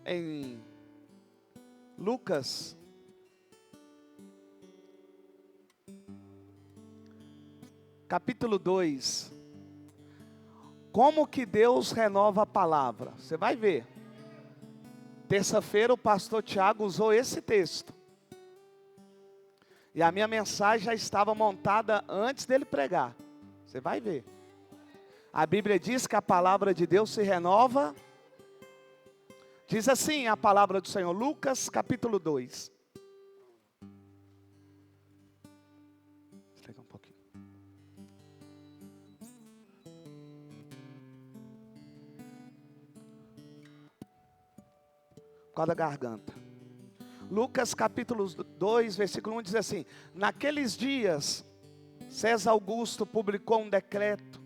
em Lucas, capítulo 2, como que Deus renova a palavra. Você vai ver. Terça-feira o pastor Tiago usou esse texto. E a minha mensagem já estava montada antes dele pregar. Você vai ver. A Bíblia diz que a palavra de Deus se renova. Diz assim a palavra do Senhor, Lucas capítulo 2. Desliga um pouquinho. Por causa da garganta. Lucas capítulo 2, versículo 1 diz assim: naqueles dias, César Augusto publicou um decreto,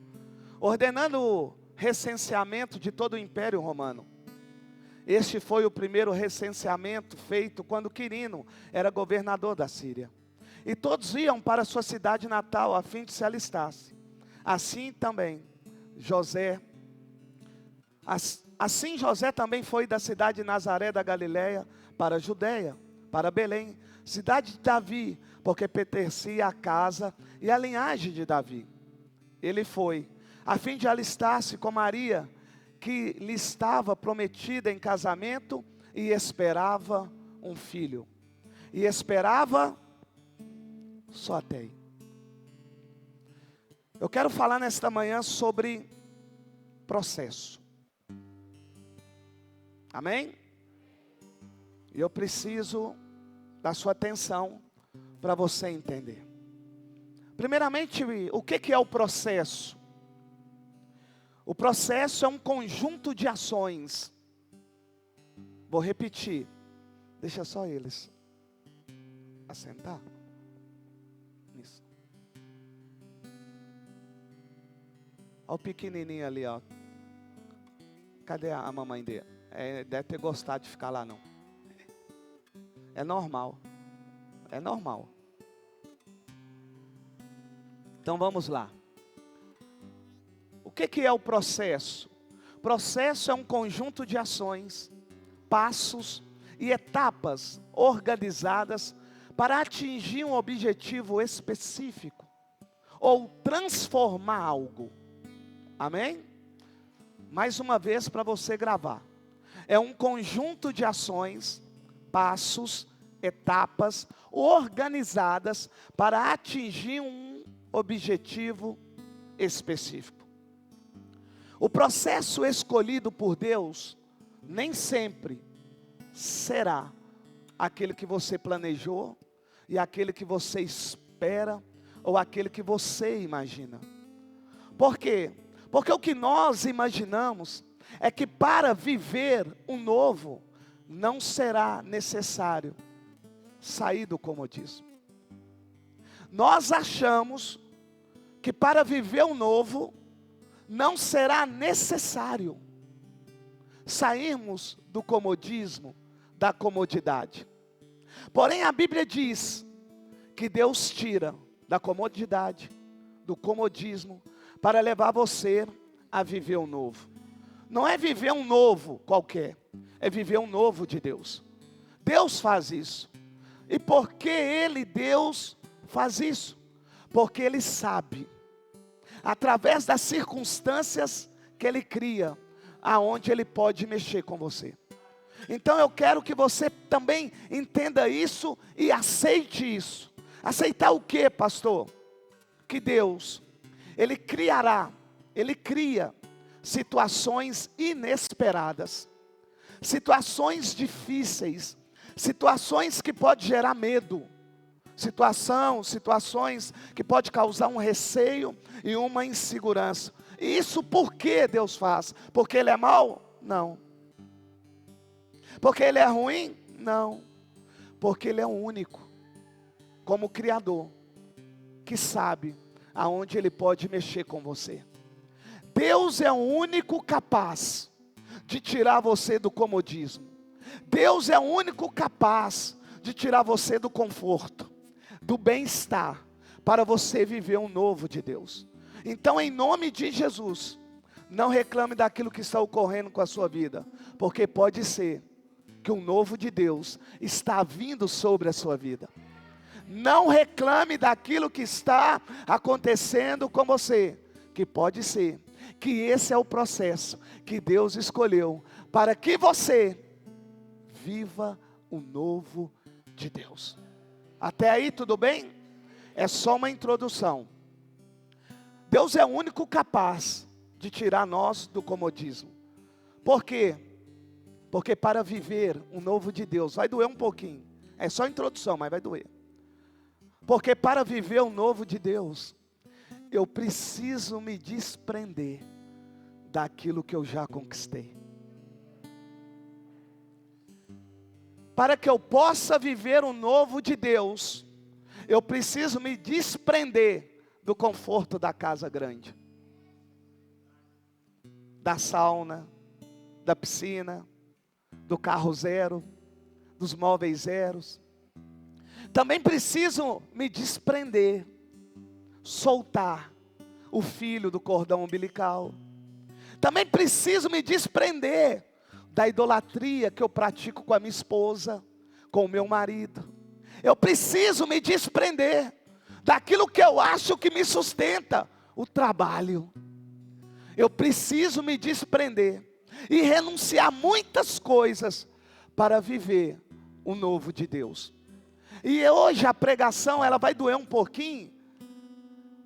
ordenando o recenseamento de todo o Império Romano. Este foi o primeiro recenseamento feito quando Quirino era governador da Síria. E todos iam para sua cidade natal a fim de se alistar-se. Assim também José também foi da cidade de Nazaré da Galileia para a Judeia, para Belém, cidade de Davi, porque pertencia à casa e à linhagem de Davi. Ele foi, a fim de alistar-se com Maria, que lhe estava prometida em casamento, e esperava um filho. E esperava só até aí. Eu quero falar nesta manhã sobre processo. Amém? E eu preciso da sua atenção para você entender. Primeiramente, o que é o processo? O processo é um conjunto de ações. Vou repetir. Deixa só eles assentar. Isso. Olha o pequenininho ali, ó. Cadê a mamãe dele? Deve ter gostado de ficar lá, não. É normal. É normal. Então vamos lá. O que é o processo? Processo é um conjunto de ações, passos e etapas organizadas para atingir um objetivo específico ou transformar algo. Amém? Mais uma vez para você gravar. É um conjunto de ações, passos, etapas organizadas para atingir um objetivo específico. O processo escolhido por Deus nem sempre será aquele que você planejou e aquele que você espera ou aquele que você imagina. Por quê? Porque o que nós imaginamos é que para viver um novo não será necessário sair do comodismo. Nós achamos que para viver um novo não será necessário sairmos do comodismo, da comodidade. Porém a Bíblia diz que Deus tira da comodidade, do comodismo, para levar você a viver um novo. Não é viver um novo qualquer, é viver um novo de Deus. Deus faz isso. E por que Deus faz isso? Porque Ele sabe, através das circunstâncias que Ele cria, aonde Ele pode mexer com você. Então eu quero que você também entenda isso e aceite isso. Aceitar o que, pastor? Que Deus, Ele cria situações inesperadas, situações difíceis, situações que podem gerar medo, situações que podem causar um receio e uma insegurança. E isso por que Deus faz? Porque Ele é mau? Não. Porque Ele é ruim? Não. Porque Ele é o único, como Criador, que sabe aonde Ele pode mexer com você. Deus é o único capaz de tirar você do comodismo. Deus é o único capaz de tirar você do conforto, do bem-estar, para você viver um novo de Deus. Então, em nome de Jesus, não reclame daquilo que está ocorrendo com a sua vida, porque pode ser que um novo de Deus está vindo sobre a sua vida. Não reclame daquilo que está acontecendo com você, que pode ser que esse é o processo que Deus escolheu para que você viva o novo de Deus. Até aí tudo bem? É só uma introdução. Deus é o único capaz de tirar nós do comodismo. Por quê? Porque para viver um novo de Deus, vai doer um pouquinho. É só introdução, mas vai doer. Porque para viver o novo de Deus, eu preciso me desprender daquilo que eu já conquistei. Para que eu possa viver o novo de Deus, eu preciso me desprender do conforto da casa grande, da sauna, da piscina, do carro zero, dos móveis zeros. Também preciso me desprender, soltar o filho do cordão umbilical. Também preciso me desprender da idolatria que eu pratico com a minha esposa, com o meu marido. Eu preciso me desprender daquilo que eu acho que me sustenta, o trabalho. Eu preciso me desprender e renunciar muitas coisas para viver o novo de Deus. E hoje a pregação ela vai doer um pouquinho,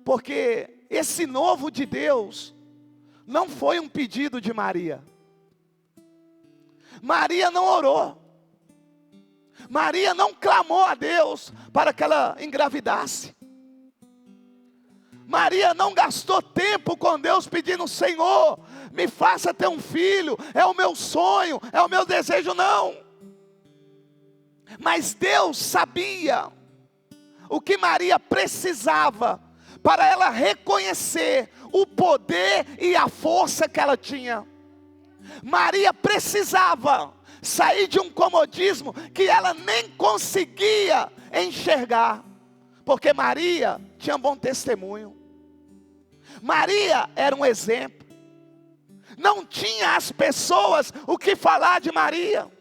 porque esse novo de Deus não foi um pedido de Maria. Maria não orou. Maria não clamou a Deus para que ela engravidasse. Maria não gastou tempo com Deus pedindo: Senhor, me faça ter um filho, é o meu sonho, é o meu desejo, não. Mas Deus sabia o que Maria precisava para ela reconhecer o poder e a força que ela tinha. Maria precisava sair de um comodismo que ela nem conseguia enxergar, porque Maria tinha bom testemunho. Maria era um exemplo. Não tinha as pessoas o que falar de Maria.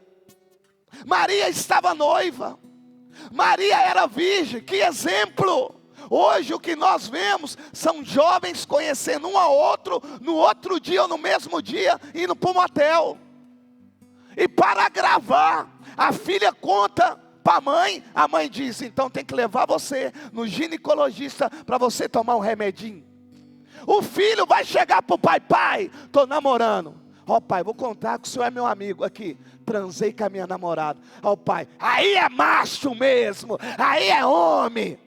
Maria estava noiva. Maria era virgem. Que exemplo! Hoje o que nós vemos são jovens conhecendo um ao outro, no outro dia ou no mesmo dia, indo para o motel. E para gravar, a filha conta para a mãe diz: então tem que levar você no ginecologista para você tomar um remedinho. O filho vai chegar para o pai: pai, estou namorando. Ó pai, vou contar que o senhor é meu amigo aqui. Transei com a minha namorada. Ó pai, aí é macho mesmo, aí é homem.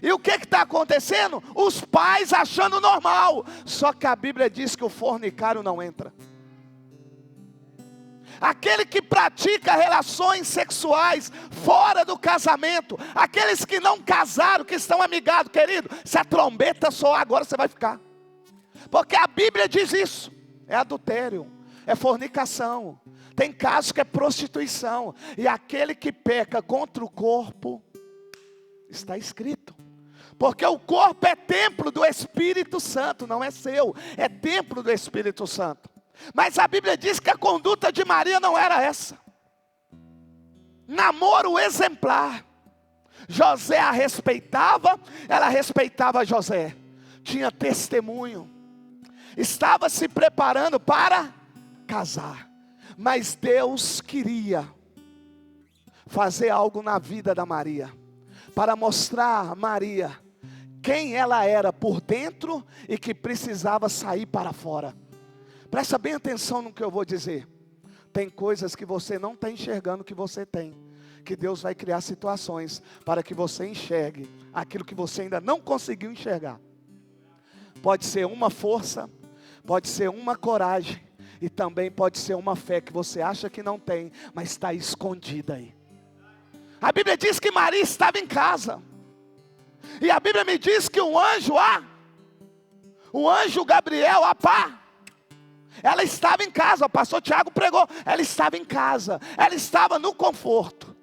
E o que está acontecendo? Os pais achando normal. Só que a Bíblia diz que o fornicário não entra. Aquele que pratica relações sexuais fora do casamento, aqueles que não casaram, que estão amigados, querido, se a trombeta soar agora você vai ficar. Porque a Bíblia diz isso. É adultério, é fornicação. Tem casos que é prostituição. E aquele que peca contra o corpo, está escrito. Porque o corpo é templo do Espírito Santo, não é seu, é templo do Espírito Santo. Mas a Bíblia diz que a conduta de Maria não era essa. Namoro exemplar. José a respeitava, ela respeitava José. Tinha testemunho. Estava se preparando para casar. Mas Deus queria fazer algo na vida da Maria, para mostrar a Maria quem ela era por dentro e que precisava sair para fora. Presta bem atenção no que eu vou dizer. Tem coisas que você não está enxergando que você tem, que Deus vai criar situações para que você enxergue aquilo que você ainda não conseguiu enxergar. Pode ser uma força, pode ser uma coragem, e também pode ser uma fé que você acha que não tem, mas está escondida aí. A Bíblia diz que Maria estava em casa. E a Bíblia me diz que o anjo Gabriel, ela estava em casa. O pastor Tiago pregou. Ela estava em casa. Ela estava no conforto.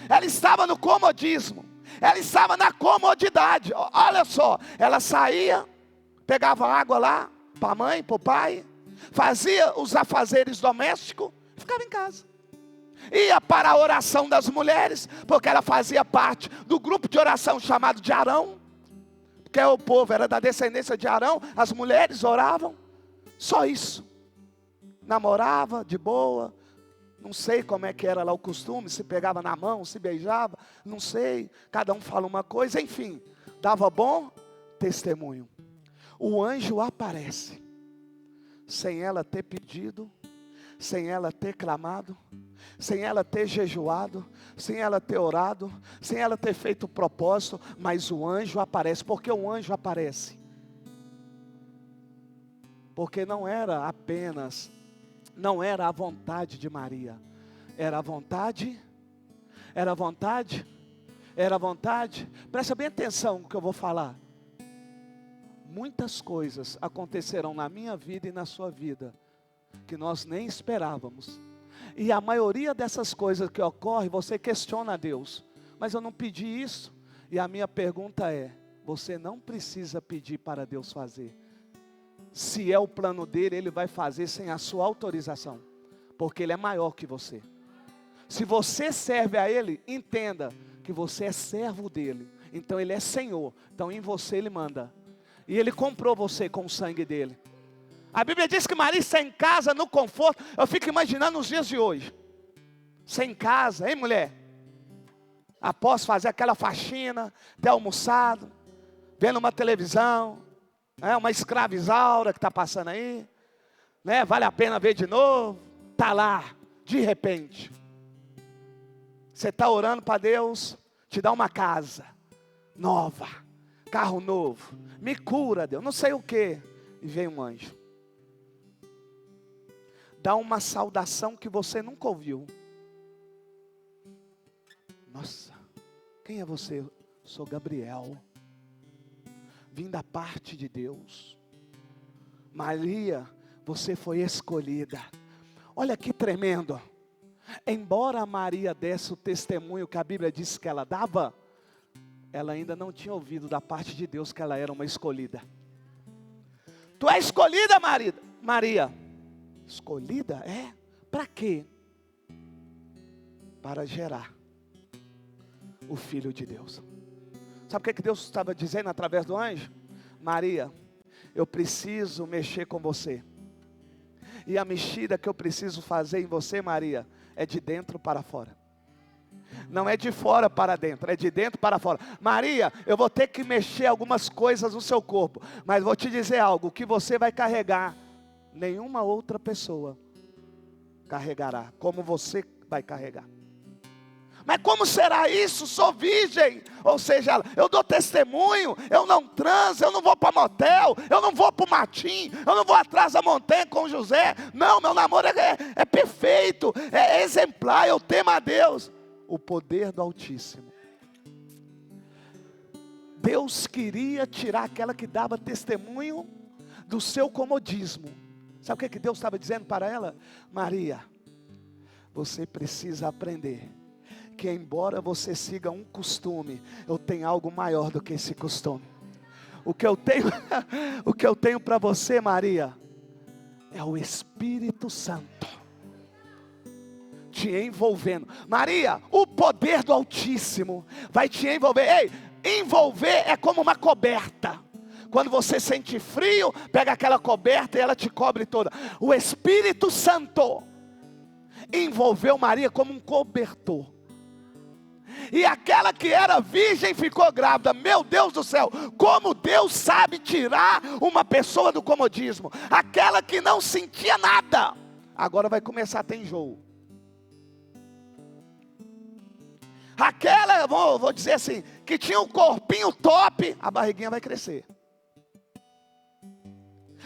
Ela estava no comodismo. Ela estava na comodidade. Olha só. Ela saía, pegava água lá, para a mãe, para o pai. Fazia os afazeres domésticos. Ficava em casa. Ia para a oração das mulheres, porque ela fazia parte do grupo de oração chamado de Arão. Porque o povo era da descendência de Arão, as mulheres oravam. Só isso. Namorava de boa. Não sei como é que era lá o costume, se pegava na mão, se beijava, não sei. Cada um fala uma coisa, enfim. Dava bom testemunho. O anjo aparece, sem ela ter pedido, sem ela ter clamado, sem ela ter jejuado, sem ela ter orado, sem ela ter feito propósito, mas o anjo aparece. Por que o anjo aparece? Porque não era a vontade de Maria, era a vontade, presta bem atenção no que eu vou falar. Muitas coisas acontecerão na minha vida e na sua vida, que nós nem esperávamos, e a maioria dessas coisas que ocorrem, você questiona a Deus, mas eu não pedi isso, e a minha pergunta é, você não precisa pedir para Deus fazer. Se é o plano dele, ele vai fazer sem a sua autorização, porque ele é maior que você. Se você serve a ele, entenda que você é servo dele, então ele é Senhor, então em você ele manda, e ele comprou você com o sangue dele. A Bíblia diz que Maria está em casa no conforto. Eu fico imaginando os dias de hoje, sem casa, hein mulher? Após fazer aquela faxina, ter almoçado, vendo uma televisão, uma escravizaura que está passando aí, né? Vale a pena ver de novo. Está lá, de repente. Você está orando para Deus te dar uma casa nova, carro novo. Me cura, Deus, não sei o que. E vem um anjo. Dá uma saudação que você nunca ouviu. Nossa, quem é você? Eu sou Gabriel. Vim da parte de Deus. Maria, você foi escolhida. Olha que tremendo. Embora Maria desse o testemunho que a Bíblia disse que ela dava, ela ainda não tinha ouvido da parte de Deus que ela era uma escolhida. Tu é escolhida, Maria. Escolhida? É? Para quê? Para gerar o Filho de Deus. Sabe o que Deus estava dizendo através do anjo? Maria, eu preciso mexer com você. E a mexida que eu preciso fazer em você, Maria, é de dentro para fora. Não é de fora para dentro, é de dentro para fora. Maria, eu vou ter que mexer algumas coisas no seu corpo, mas vou te dizer algo, que você vai carregar, nenhuma outra pessoa carregará, como você vai carregar. Mas como será isso? Sou virgem. Ou seja, eu dou testemunho, eu não transo, eu não vou para motel, eu não vou para o matim, eu não vou atrás da montanha com José. Não, meu namoro é perfeito, é exemplar, eu temo a Deus. O poder do Altíssimo. Deus queria tirar aquela que dava testemunho do seu comodismo. Sabe o que Deus estava dizendo para ela? Maria, você precisa aprender que embora você siga um costume, eu tenho algo maior do que esse costume. O que eu tenho para você, Maria, é o Espírito Santo te envolvendo. Maria, o poder do Altíssimo vai te envolver. Ei, envolver é como uma coberta. Quando você sente frio, pega aquela coberta e ela te cobre toda. O Espírito Santo envolveu Maria como um cobertor. E aquela que era virgem ficou grávida. Meu Deus do céu, como Deus sabe tirar uma pessoa do comodismo. Aquela que não sentia nada, agora vai começar a ter enjoo. Aquela, vou dizer assim, que tinha um corpinho top, a barriguinha vai crescer.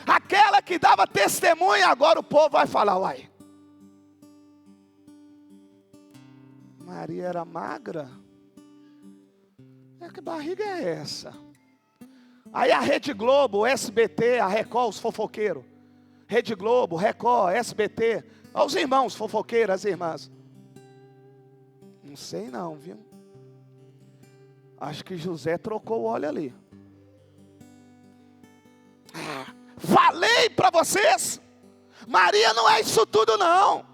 Aquela que dava testemunho, agora o povo vai falar, uai, Maria era magra? Que barriga é essa? Aí a Rede Globo, o SBT, a Record, os fofoqueiros. Rede Globo, Record, SBT. Olha os irmãos fofoqueiros, as irmãs. Não sei não, viu? Acho que José trocou o óleo ali. Falei para vocês. Maria não é isso tudo não.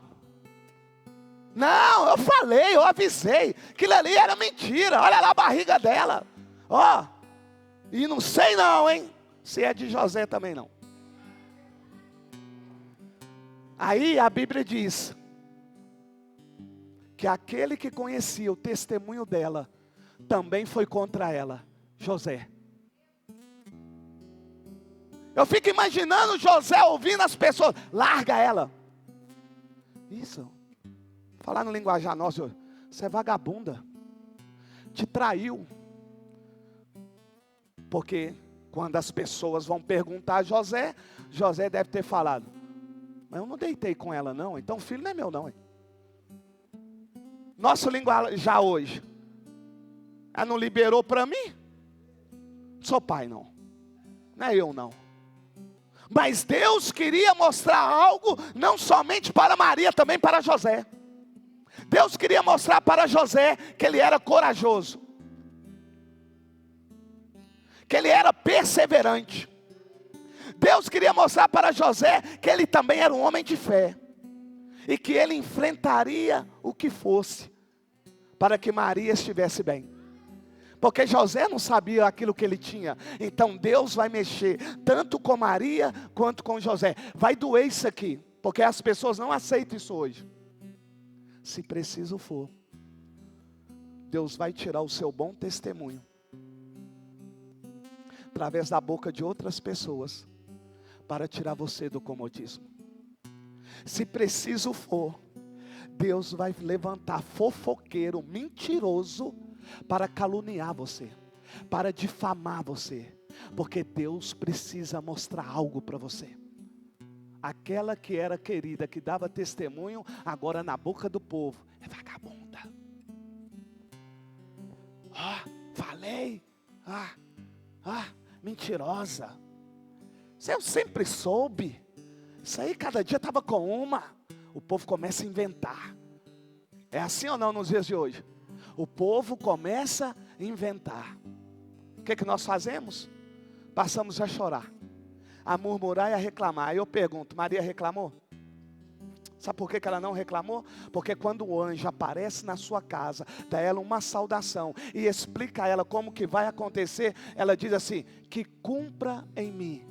Não, eu falei, eu avisei. Aquilo ali era mentira. Olha lá a barriga dela. Ó, e não sei não, hein? Se é de José também não. Aí a Bíblia diz que aquele que conhecia o testemunho dela também foi contra ela, José. Eu fico imaginando José ouvindo as pessoas, larga ela. Isso, falar no linguajar nosso, você é vagabunda, te traiu. Porque quando as pessoas vão perguntar a José, José deve ter falado, mas eu não deitei com ela não, então o filho não é meu não. Hein? Nosso linguajar hoje, ela não liberou para mim? Sou pai não, não é eu não. Mas Deus queria mostrar algo, não somente para Maria, também para José. Deus queria mostrar para José que ele era corajoso, que ele era perseverante. Deus queria mostrar para José que ele também era um homem de fé, e que ele enfrentaria o que fosse, para que Maria estivesse bem. Porque José não sabia aquilo que ele tinha. Então Deus vai mexer tanto com Maria quanto com José. Vai doer isso aqui, porque as pessoas não aceitam isso hoje. Se preciso for, Deus vai tirar o seu bom testemunho através da boca de outras pessoas, para tirar você do comodismo. Se preciso for, Deus vai levantar fofoqueiro, mentiroso, para caluniar você, para difamar você, porque Deus precisa mostrar algo para você. Aquela que era querida, que dava testemunho, agora na boca do povo, é vagabunda. Falei, mentirosa. Isso eu sempre soube. Isso aí cada dia estava com uma. O povo começa a inventar. É assim ou não nos dias de hoje? O povo começa a inventar. O que nós fazemos? Passamos a chorar, a murmurar e a reclamar. Aí eu pergunto, Maria reclamou? Sabe por que ela não reclamou? Porque quando o anjo aparece na sua casa, dá ela uma saudação e explica a ela como que vai acontecer, ela diz assim, que cumpra em mim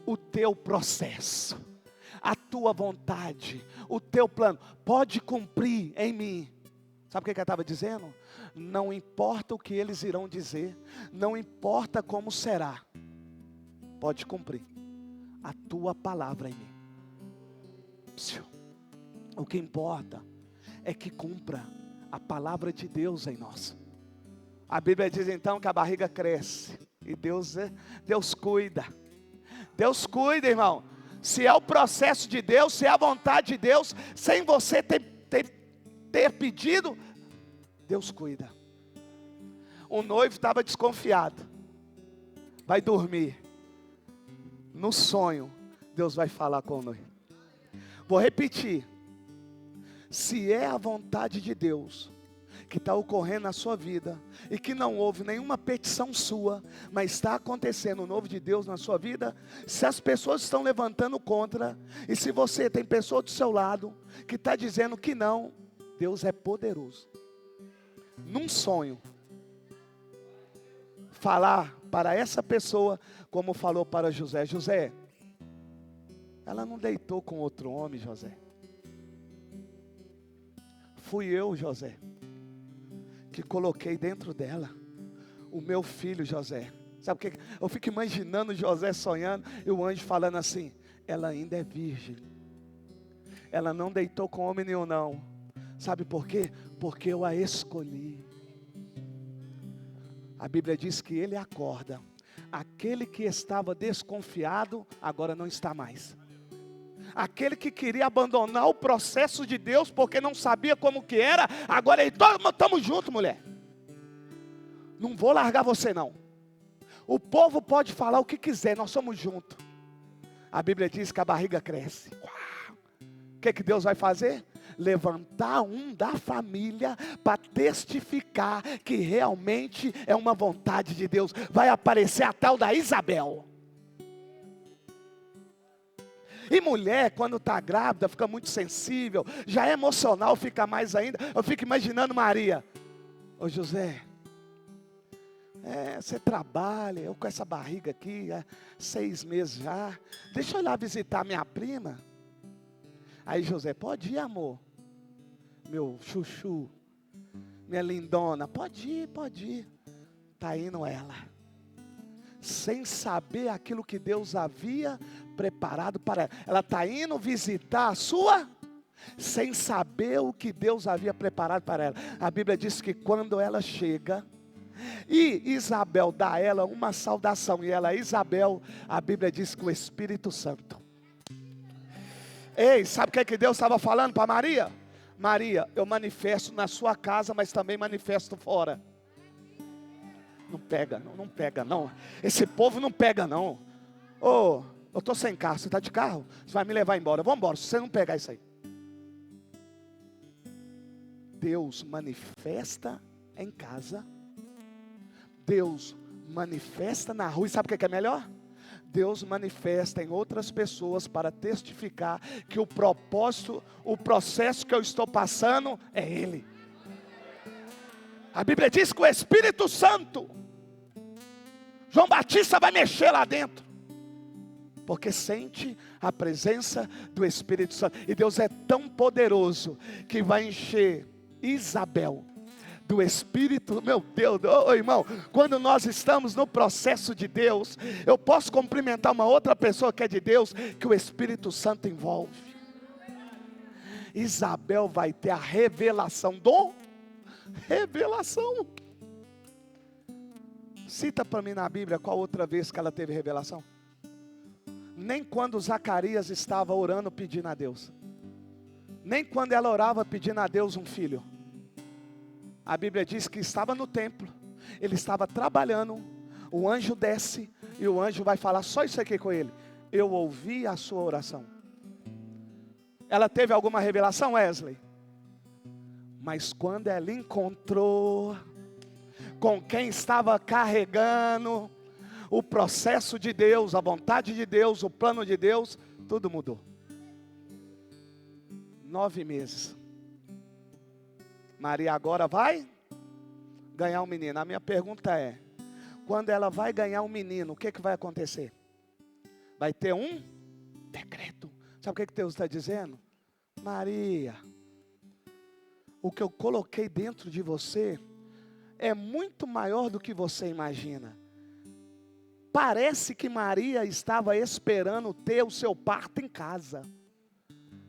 o teu processo, a tua vontade, o teu plano, pode cumprir em mim. Sabe o que ela estava dizendo? Não importa o que eles irão dizer, não importa como será, pode cumprir a tua palavra em mim. O que importa é que cumpra a palavra de Deus em nós. A Bíblia diz então que a barriga cresce e Deus cuida. Deus cuida, irmão. Se é o processo de Deus, se é a vontade de Deus, sem você ter pedido, Deus cuida. O noivo estava desconfiado, vai dormir. No sonho, Deus vai falar com o noivo. Vou repetir. Se é a vontade de Deus que está ocorrendo na sua vida, e que não houve nenhuma petição sua, mas está acontecendo o novo de Deus na sua vida, se as pessoas estão levantando contra, e se você tem pessoa do seu lado, que está dizendo que não, Deus é poderoso, num sonho, falar para essa pessoa, como falou para José, José, ela não deitou com outro homem, José, fui eu, José, que coloquei dentro dela o meu filho José. Sabe o que? Eu fico imaginando José sonhando e o anjo falando assim, ela ainda é virgem, ela não deitou com homem nenhum não. Sabe por quê? Porque eu a escolhi. A Bíblia diz que ele acorda, aquele que estava desconfiado agora não está mais. Aquele que queria abandonar o processo de Deus porque não sabia como que era, agora estamos juntos, mulher. Não vou largar você não. O povo pode falar o que quiser, nós somos juntos. A Bíblia diz que a barriga cresce. O que Deus vai fazer? Levantar um da família para testificar que realmente é uma vontade de Deus. Vai aparecer a tal da Isabel. E mulher, quando está grávida, fica muito sensível, já é emocional, fica mais ainda. Eu fico imaginando Maria. Ô José, você trabalha, eu com essa barriga aqui, 6 meses já. Deixa eu ir lá visitar minha prima. Aí José, pode ir, amor. Meu chuchu, minha lindona, pode ir, pode ir. Está indo ela, sem saber aquilo que Deus havia preparado para ela. Ela está indo visitar a sua, sem saber o que Deus havia preparado para ela. A Bíblia diz que quando ela chega, e Isabel dá a ela uma saudação, e ela, Isabel, a Bíblia diz que o Espírito Santo. Ei, sabe o que é que Deus estava falando para Maria? Maria, eu manifesto na sua casa, mas também manifesto fora. Não pega, não pega não. Esse povo não pega não. Ô, eu estou sem carro, você está de carro? Você vai me levar embora, vamos embora, se você não pegar isso aí. Deus manifesta em casa. Deus manifesta na rua. E sabe o que é melhor? Deus manifesta em outras pessoas para testificar que o propósito, o processo que eu estou passando é Ele. A Bíblia diz que o Espírito Santo, João Batista vai mexer lá dentro, porque sente a presença do Espírito Santo. E Deus é tão poderoso que vai encher Isabel do Espírito. Meu Deus, irmão, quando nós estamos no processo de Deus, eu posso cumprimentar uma outra pessoa que é de Deus, que o Espírito Santo envolve. Isabel vai ter a revelação revelação. Cita para mim na Bíblia qual outra vez que ela teve revelação. Nem quando Zacarias estava orando pedindo a Deus, nem quando ela orava pedindo a Deus um filho. A Bíblia diz que estava no templo, ele estava trabalhando, o anjo desce e o anjo vai falar só isso aqui com ele: eu ouvi a sua oração. Ela teve alguma revelação, Wesley? Mas quando ela encontrou com quem estava carregando o processo de Deus, a vontade de Deus, o plano de Deus, tudo mudou. 9 meses. Maria agora vai ganhar um menino. A minha pergunta é: quando ela vai ganhar um menino, o que vai acontecer? Vai ter um decreto. Sabe o que Deus está dizendo? Maria, o que eu coloquei dentro de você é muito maior do que você imagina. Parece que Maria estava esperando ter o seu parto em casa.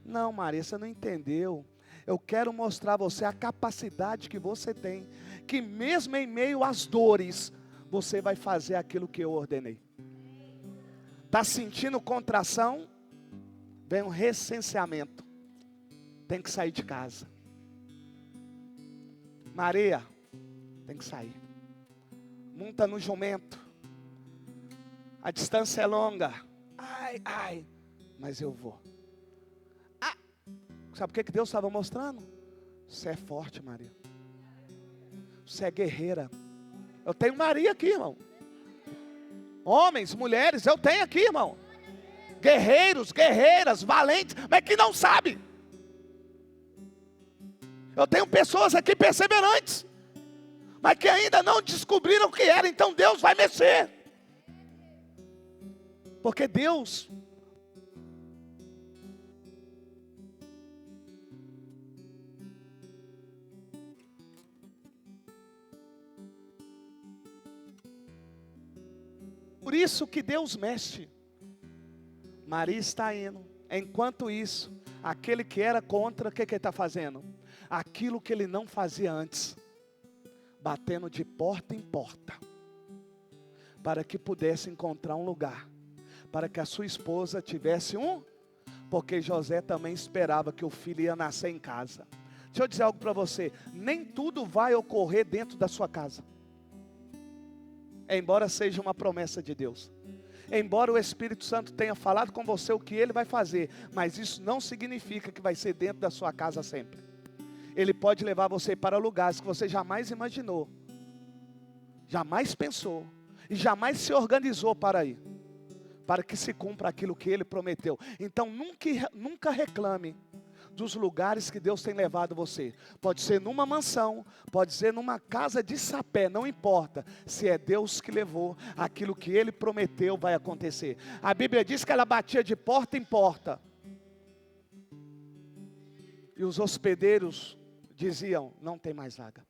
Não, Maria, você não entendeu. Eu quero mostrar a você a capacidade que você tem, que mesmo em meio às dores, você vai fazer aquilo que eu ordenei. Está sentindo contração? Vem um recenseamento. Tem que sair de casa. Maria, tem que sair. Monta no jumento. A distância é longa. Ai, mas eu vou. Sabe o que Deus estava mostrando? Você é forte, Maria. Você é guerreira. Eu tenho Maria aqui, irmão. Homens, mulheres, eu tenho aqui, irmão. Guerreiros, guerreiras, valentes, mas que não sabem. Eu tenho pessoas aqui perseverantes, mas que ainda não descobriram o que era. Então Deus vai mexer. Porque Deus... Por isso que Deus mexe. Maria está indo. Enquanto isso, aquele que era contra, o que ele está fazendo? Aquilo que ele não fazia antes. Batendo de porta em porta. Para que pudesse encontrar um lugar. Para que a sua esposa tivesse um. Porque José também esperava que o filho ia nascer em casa. Deixa eu dizer algo para você. Nem tudo vai ocorrer dentro da sua casa. Embora seja uma promessa de Deus, embora o Espírito Santo tenha falado com você o que Ele vai fazer, mas isso não significa que vai ser dentro da sua casa sempre. Ele pode levar você para lugares que você jamais imaginou, jamais pensou e jamais se organizou para ir. para que se cumpra aquilo que Ele prometeu. Então nunca reclame dos lugares que Deus tem levado você. Pode ser numa mansão, pode ser numa casa de sapé, não importa. Se é Deus que levou, aquilo que Ele prometeu vai acontecer. A Bíblia diz que ela batia de porta em porta. E os hospedeiros diziam, não tem mais vaga.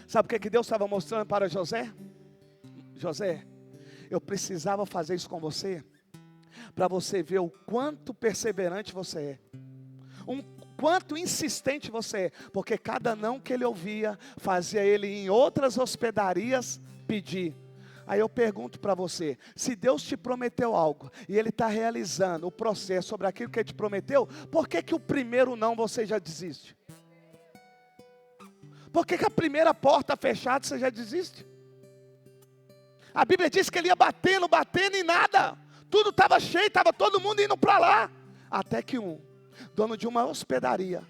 Sabe o que Deus estava mostrando para José? José, eu precisava fazer isso com você, para você ver o quanto perseverante você é. Quanto insistente você é, porque cada não que ele ouvia, fazia ele em outras hospedarias pedir. Aí eu pergunto para você, se Deus te prometeu algo, e Ele está realizando o processo sobre aquilo que Ele te prometeu, por que o primeiro não você já desiste? Por que a primeira porta fechada você já desiste? A Bíblia diz que ele ia batendo e nada, tudo estava cheio, estava todo mundo indo para lá, até que dono de uma hospedaria,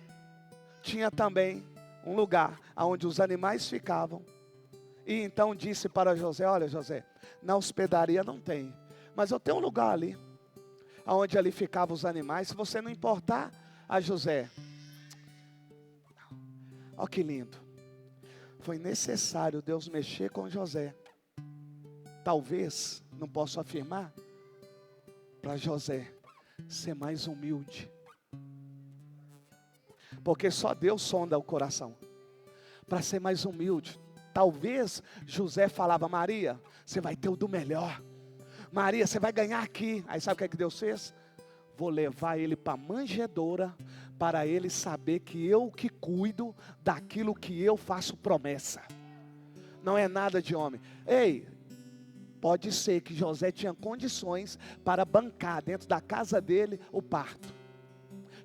tinha também um lugar onde os animais ficavam, e então disse para José, olha José, na hospedaria não tem, mas eu tenho um lugar ali, onde ali ficavam os animais, se você não importar, a José, olha que lindo, foi necessário Deus mexer com José, talvez, não posso afirmar, para José ser mais humilde, porque só Deus sonda o coração, para ser mais humilde. Talvez José falava, Maria, você vai ter o do melhor, Maria, você vai ganhar aqui. Aí sabe o que Deus fez? Vou levar ele para a manjedoura, para ele saber que eu que cuido daquilo que eu faço promessa, não é nada de homem. Ei, pode ser que José tinha condições para bancar dentro da casa dele o parto,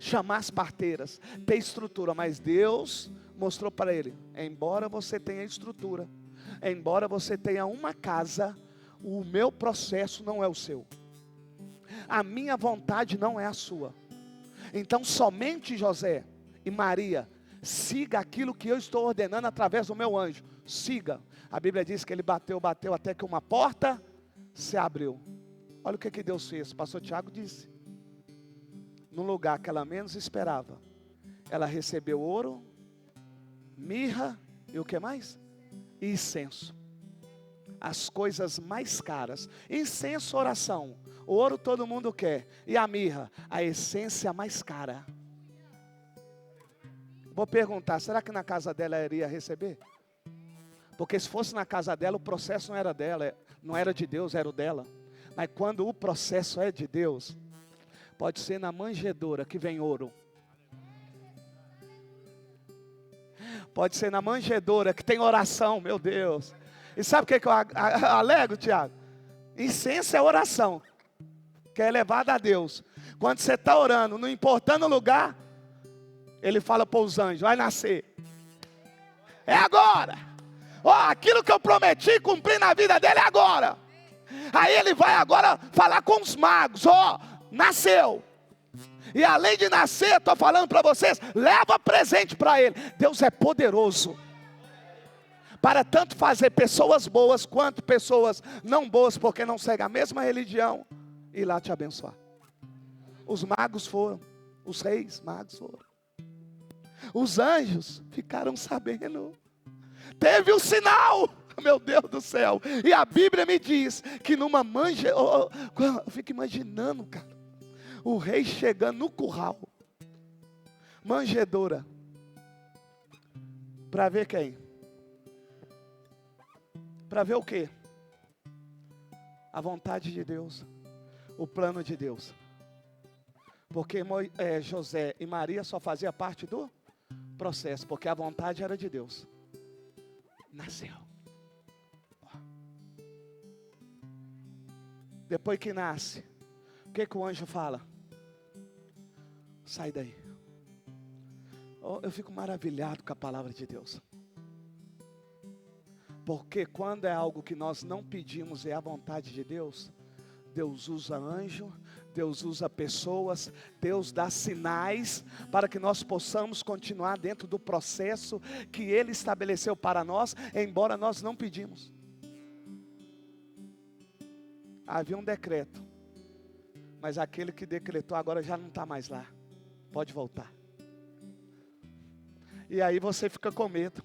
chamar as parteiras, ter estrutura, mas Deus mostrou para ele, embora você tenha estrutura, embora você tenha uma casa, o meu processo não é o seu, a minha vontade não é a sua. Então somente José e Maria, siga aquilo que eu estou ordenando através do meu anjo, siga. A Bíblia diz que ele bateu até que uma porta se abriu. Olha o que Deus fez, o pastor Tiago disse, no lugar que ela menos esperava, ela recebeu ouro, mirra e o que mais? Incenso, as coisas mais caras. Incenso, oração, ouro todo mundo quer, e a mirra, a essência mais cara. Vou perguntar, será que na casa dela ela iria receber? Porque se fosse na casa dela, o processo não era dela, não era de Deus, era o dela. Mas quando o processo é de Deus, pode ser na manjedoura que vem ouro, pode ser na manjedoura que tem oração, meu Deus. E sabe o que eu alegro, Tiago? Incenso é oração, que é elevada a Deus. Quando você está orando, não importando o lugar, Ele fala para os anjos, vai nascer, é agora, aquilo que eu prometi cumprir na vida dele é agora. Aí ele vai agora falar com os magos, nasceu. E além de nascer, estou falando para vocês, leva presente para ele. Deus é poderoso para tanto fazer pessoas boas quanto pessoas não boas, porque não seguem a mesma religião, e lá te abençoar. Os magos foram, os reis magos foram, os anjos ficaram sabendo, teve um sinal, meu Deus do céu. E a Bíblia me diz que numa manjedoura, eu fico imaginando, cara, o rei chegando no curral, manjedoura, para ver quem? Para ver o quê? A vontade de Deus, o plano de Deus. Porque José e Maria só faziam parte do processo, porque a vontade era de Deus. Nasceu. Depois que nasce, o que o anjo fala? Sai daí. Eu fico maravilhado com a palavra de Deus. Porque quando é algo que nós não pedimos, é a vontade de Deus, Deus usa anjo, Deus usa pessoas, Deus dá sinais para que nós possamos continuar dentro do processo que Ele estabeleceu para nós, embora nós não pedimos. Havia um decreto, mas aquele que decretou agora já não está mais lá. Pode voltar. E aí você fica com medo.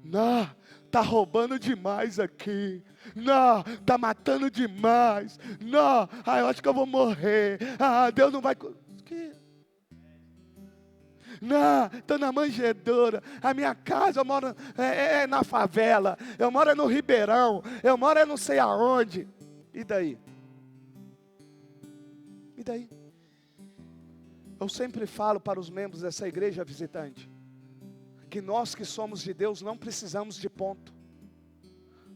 Não, tá roubando demais aqui. Não, tá matando demais. Não, eu acho que eu vou morrer. Deus não vai... Que? Não, estou na manjedoura. A minha casa, eu moro na favela. Eu moro no Ribeirão. Eu moro não sei aonde. E daí? E daí? Eu sempre falo para os membros dessa igreja visitante, que nós que somos de Deus não precisamos de ponto.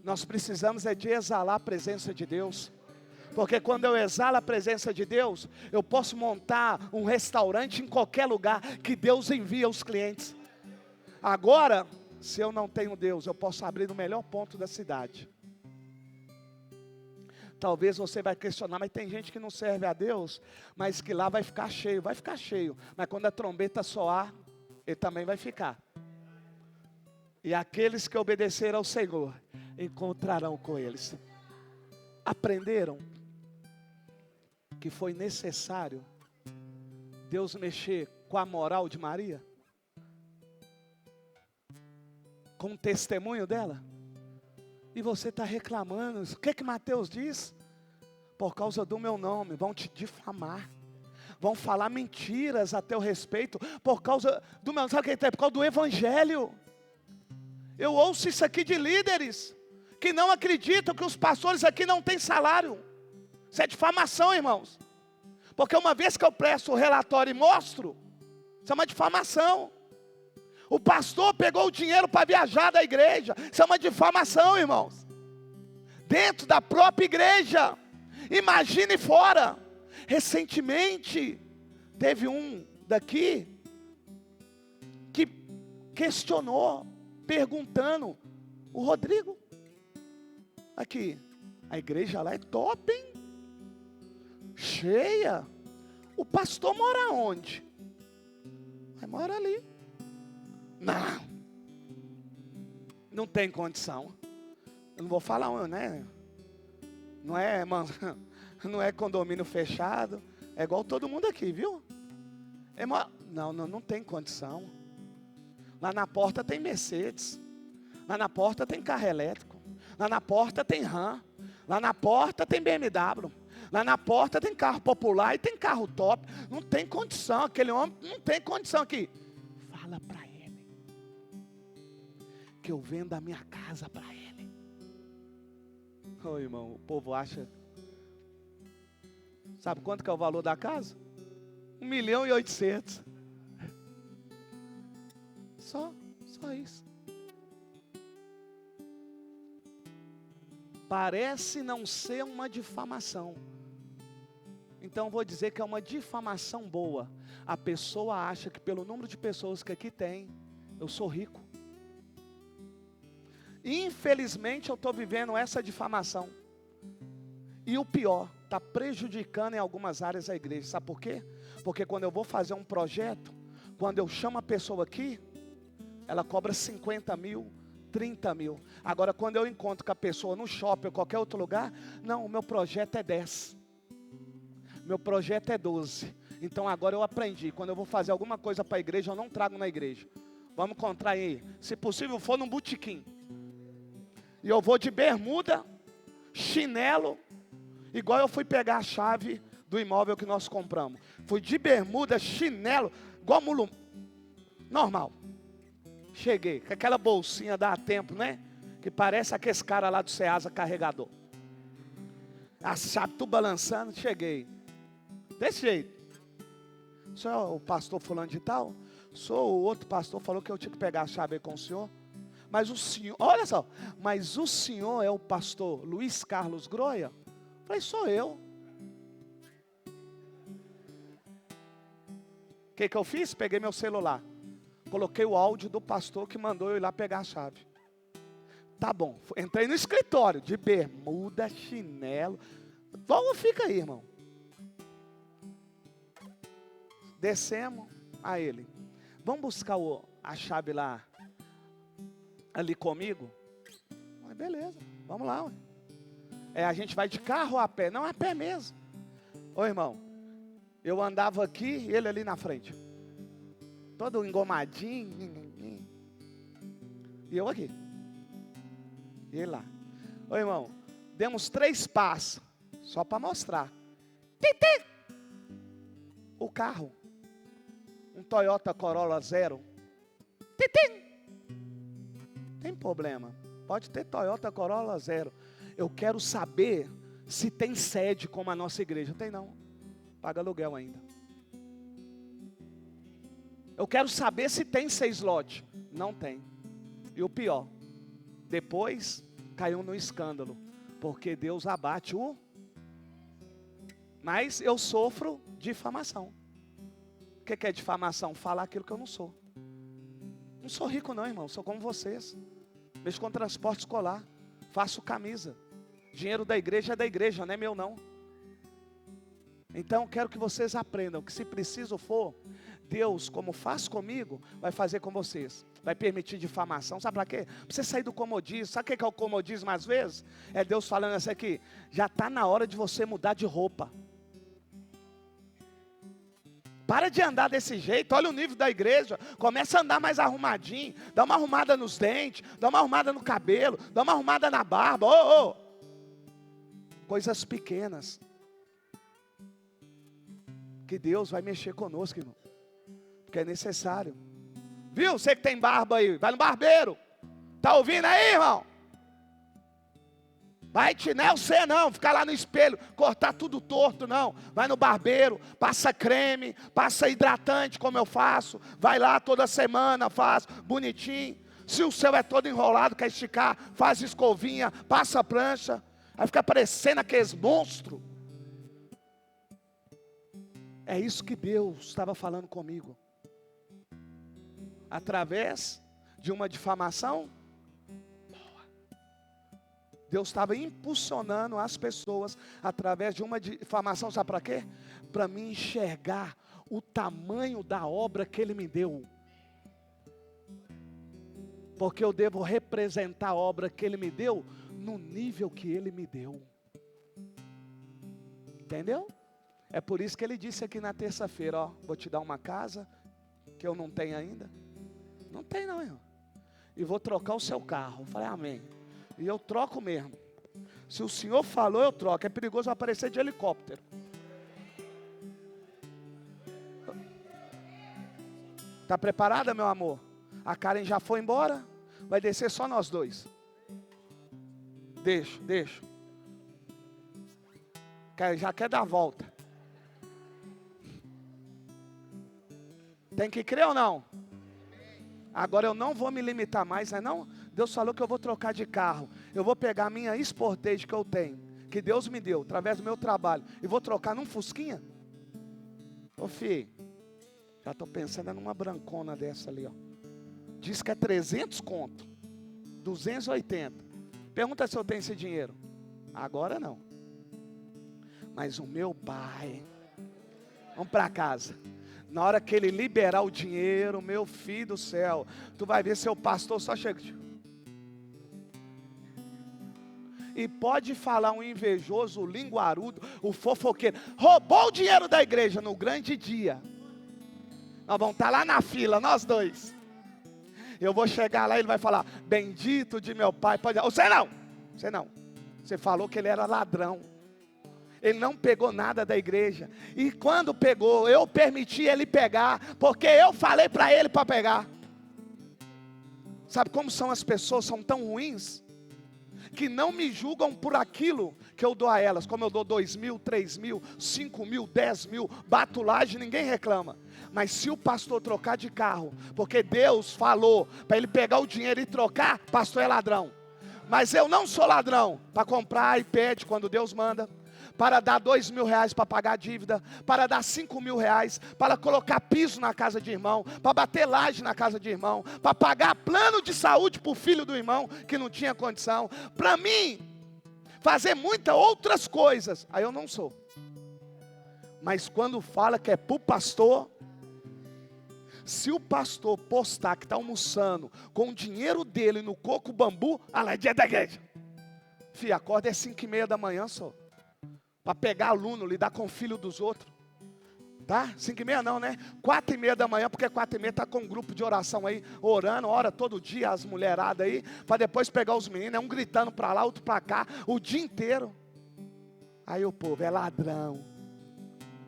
Nós precisamos de exalar a presença de Deus. Porque quando eu exalo a presença de Deus, eu posso montar um restaurante em qualquer lugar que Deus envia os clientes. Agora, se eu não tenho Deus, eu posso abrir no melhor ponto da cidade. Talvez você vai questionar, mas tem gente que não serve a Deus, mas que lá vai ficar cheio. Vai ficar cheio, mas quando a trombeta soar, ele também vai ficar. E aqueles que obedeceram ao Senhor, encontrarão com eles. Aprenderam que foi necessário Deus mexer com a moral de Maria? Com o testemunho dela? E você está reclamando. O que Mateus diz? Por causa do meu nome, vão te difamar. Vão falar mentiras a teu respeito. Por causa do meu nome, sabe o que é? Por causa do evangelho. Eu ouço isso aqui de líderes que não acreditam que os pastores aqui não têm salário. Isso é difamação, irmãos. Porque uma vez que eu presto o relatório e mostro, isso é uma difamação. O pastor pegou o dinheiro para viajar da igreja, isso é uma difamação, irmãos. Dentro da própria igreja, imagine fora. Recentemente, teve um daqui que questionou, perguntando, o Rodrigo, aqui, a igreja lá é top, hein? Cheia. O pastor mora onde? Vai morar ali. Não tem condição. Eu não vou falar, né? Não é, mano, não é condomínio fechado. É igual todo mundo aqui, viu? Não tem condição. Lá na porta tem Mercedes. Lá na porta tem carro elétrico. Lá na porta tem RAM. Lá na porta tem BMW. Lá na porta tem carro popular e tem carro top. Não tem condição, aquele homem não tem condição aqui. Fala para ele que eu vendo a minha casa para ele. Ô irmão, o povo acha. Sabe quanto que é o valor da casa? 1.800.000. Só isso. Parece não ser uma difamação. Então vou dizer que é uma difamação boa. A pessoa acha que pelo número de pessoas que aqui tem, eu sou rico. Infelizmente eu estou vivendo essa difamação. E o pior, está prejudicando em algumas áreas a igreja. Sabe por quê? Porque quando eu vou fazer um projeto, quando eu chamo a pessoa aqui, ela cobra 50 mil, 30 mil. Agora quando eu encontro com a pessoa no shopping ou qualquer outro lugar, não, o meu projeto é 10. Meu projeto é 12. Então agora eu aprendi. Quando eu vou fazer alguma coisa para a igreja, eu não trago na igreja. Vamos encontrar aí. Se possível, for num botequim. E eu vou de bermuda, chinelo, igual eu fui pegar a chave do imóvel que nós compramos. Fui de bermuda, chinelo, igual mulum. Normal. Cheguei, com aquela bolsinha dá tempo, né? Que parece aqueles caras lá do Ceasa carregador. A chave tudo balançando, cheguei. Desse jeito. O senhor é o pastor fulano de tal? Sou o outro pastor, falou que eu tinha que pegar a chave aí com o senhor. Mas o senhor, olha só, mas o senhor é o pastor Luiz Carlos Groia? Eu falei, sou eu. O que eu fiz? Peguei meu celular. Coloquei o áudio do pastor que mandou eu ir lá pegar a chave. Tá bom, entrei no escritório, de bermuda, chinelo. Vamos, fica aí, irmão. Descemos a ele. Vamos buscar a chave lá, ali comigo? Beleza, vamos lá. Ué. A gente vai de carro ou a pé? Não, a pé mesmo. Ô irmão, eu andava aqui e ele ali na frente. Todo engomadinho. E eu aqui. E ele lá. Ô irmão, demos 3 passos. Só para mostrar. Titi! O carro. Um Toyota Corolla 0. Titi! Tem problema. Pode ter Toyota Corolla 0. Eu quero saber se tem sede como a nossa igreja. Tem não. Paga aluguel ainda. Eu quero saber se tem 6 lotes. Não tem. E o pior, depois caiu no escândalo. Porque Deus abate o... Mas eu sofro difamação. O que é difamação? Falar aquilo que eu não sou. Não sou rico não, irmão. Sou como vocês. Mexo com transporte escolar. Faço camisa. Dinheiro da igreja é da igreja, não é meu não. Então quero que vocês aprendam que se preciso for, Deus, como faz comigo, vai fazer com vocês. Vai permitir difamação. Sabe para quê? Para você sair do comodismo. Sabe o que é o comodismo às vezes? É Deus falando assim aqui. Já está na hora de você mudar de roupa. Para de andar desse jeito. Olha o nível da igreja. Começa a andar mais arrumadinho. Dá uma arrumada nos dentes. Dá uma arrumada no cabelo. Dá uma arrumada na barba. Oh, oh. Coisas pequenas. Que Deus vai mexer conosco, irmão. Porque é necessário. Viu? Você que tem barba aí. Vai no barbeiro. Tá ouvindo aí, irmão? Vai, não é você não, ficar lá no espelho, cortar tudo torto, não. Vai no barbeiro, passa creme, passa hidratante, como eu faço. Vai lá toda semana, faz bonitinho. Se o seu é todo enrolado, quer esticar, faz escovinha, passa a prancha. Aí fica parecendo aqueles monstros. É isso que Deus estava falando comigo. Através de uma difamação, Deus estava impulsionando as pessoas através de uma difamação, sabe para quê? Para me enxergar o tamanho da obra que Ele me deu. Porque eu devo representar a obra que Ele me deu no nível que Ele me deu. Entendeu? É por isso que Ele disse aqui na terça-feira, ó, vou te dar uma casa que eu não tenho ainda. Não tem não, irmão. E vou trocar o seu carro. Eu falei, amém. E eu troco mesmo. Se o Senhor falou, eu troco. É perigoso aparecer de helicóptero. Está preparada, meu amor? A Karen já foi embora. Vai descer só nós dois. Deixa. Já quer dar a volta. Tem que crer ou não? Agora eu não vou me limitar mais, não. Deus falou que eu vou trocar de carro. Eu vou pegar a minha Sportage que eu tenho, que Deus me deu, através do meu trabalho, e vou trocar num Fusquinha? Ô filho, já estou pensando numa brancona dessa ali, ó. Diz que é 300 conto. 280. Pergunta se eu tenho esse dinheiro. Agora não. Mas o meu pai, vamos para casa. Na hora que ele liberar o dinheiro, meu filho do céu, tu vai ver seu pastor só chega. E pode falar um invejoso, o linguarudo, o fofoqueiro, roubou o dinheiro da igreja no grande dia. Nós vamos estar lá na fila, nós dois. Eu vou chegar lá e ele vai falar, bendito de meu pai. Pode... Você não. Você falou que ele era ladrão. Ele não pegou nada da igreja. E quando pegou, eu permiti ele pegar, porque eu falei para ele para pegar. Sabe como são as pessoas, são tão ruins? Que não me julgam por aquilo que eu dou a elas. Como eu dou 2.000, 3.000, 5.000, 10.000, bato laje, ninguém reclama. Mas se o pastor trocar de carro, porque Deus falou para ele pegar o dinheiro e trocar, pastor é ladrão. Mas eu não sou ladrão para comprar iPad quando Deus manda, para dar 2.000 reais para pagar a dívida, para dar 5.000 reais, para colocar piso na casa de irmão, para bater laje na casa de irmão, para pagar plano de saúde para o filho do irmão que não tinha condição, para mim fazer muitas outras coisas, aí eu não sou. Mas quando fala que é para o pastor, se o pastor postar que está almoçando com o dinheiro dele no coco bambu, lá é dia da igreja. Filho, acorda é 5:30 da manhã só. Para pegar aluno, lidar com o filho dos outros. Tá? 5:30 não, né? 4:30 da manhã, porque 4:30 está com um grupo de oração aí, orando, ora todo dia as mulheradas aí, para depois pegar os meninos, um gritando para lá, outro para cá, o dia inteiro. Aí o povo é ladrão.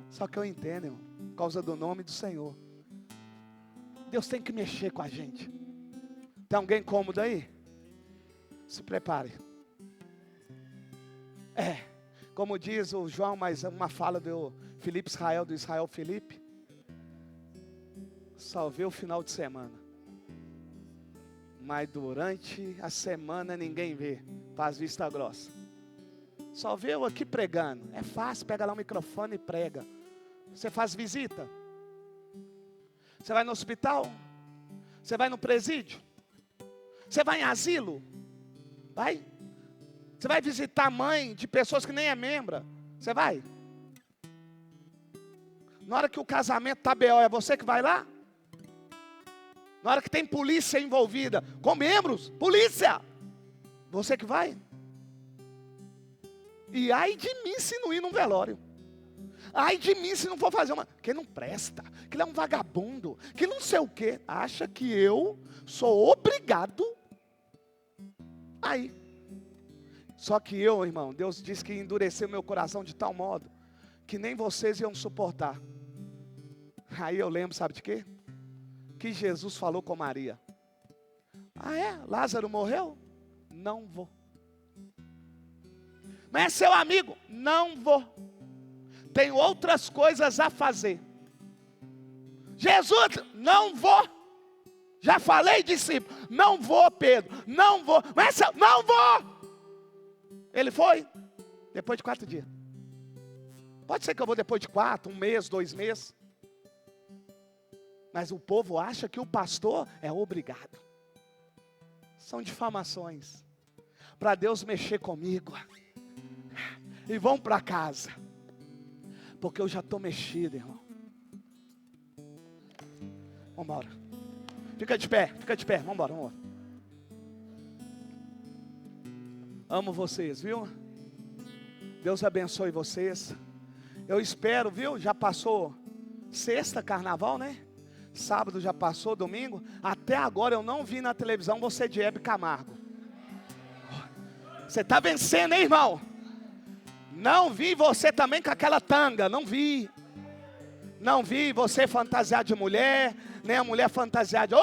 Só que eu entendo, irmão, por causa do nome do Senhor. Deus tem que mexer com a gente. Tem alguém cômodo aí? Se prepare. Como diz o João, mas uma fala do Felipe Israel, do Israel Felipe. Só vê o final de semana. Mas durante a semana ninguém vê. Faz vista grossa. Só vê eu aqui pregando. É fácil, pega lá o microfone e prega. Você faz visita? Você vai no hospital? Você vai no presídio? Você vai em asilo? Vai? Você vai visitar a mãe de pessoas que nem é membro? Você vai? Na hora que o casamento tá B.O., é você que vai lá? Na hora que tem polícia envolvida, com membros, polícia, você que vai? E ai de mim se não ir num velório. Ai de mim se não for fazer uma... Que não presta, que ele é um vagabundo, que não sei o quê. Acha que eu sou obrigado aí. Só que eu, irmão, Deus disse que endureceu meu coração de tal modo que nem vocês iam suportar. Aí eu lembro, sabe de quê? Que Jesus falou com Maria. Ah é? Lázaro morreu? Não vou. Mas é seu amigo? Não vou. Tenho outras coisas a fazer. Jesus, não vou. Já falei, discípulo. Não vou, Pedro. Não vou. Mas não vou. Ele foi. Depois de 4 dias. Pode ser que eu vou depois de 4, 1 mês, 2 meses. Mas o povo acha que o pastor é obrigado. São difamações. Para Deus mexer comigo. E vão para casa. Porque eu já estou mexido, irmão. Vamos embora. Fica de pé, vamos embora. Amo vocês, viu? Deus abençoe vocês. Eu espero, viu? Já passou sexta, carnaval, né? Sábado já passou, domingo. Até agora eu não vi na televisão você de Hebe Camargo. Você está vencendo, hein, irmão? Não vi você também com aquela tanga, não vi. Não vi você fantasiado de mulher, nem a mulher fantasiada de...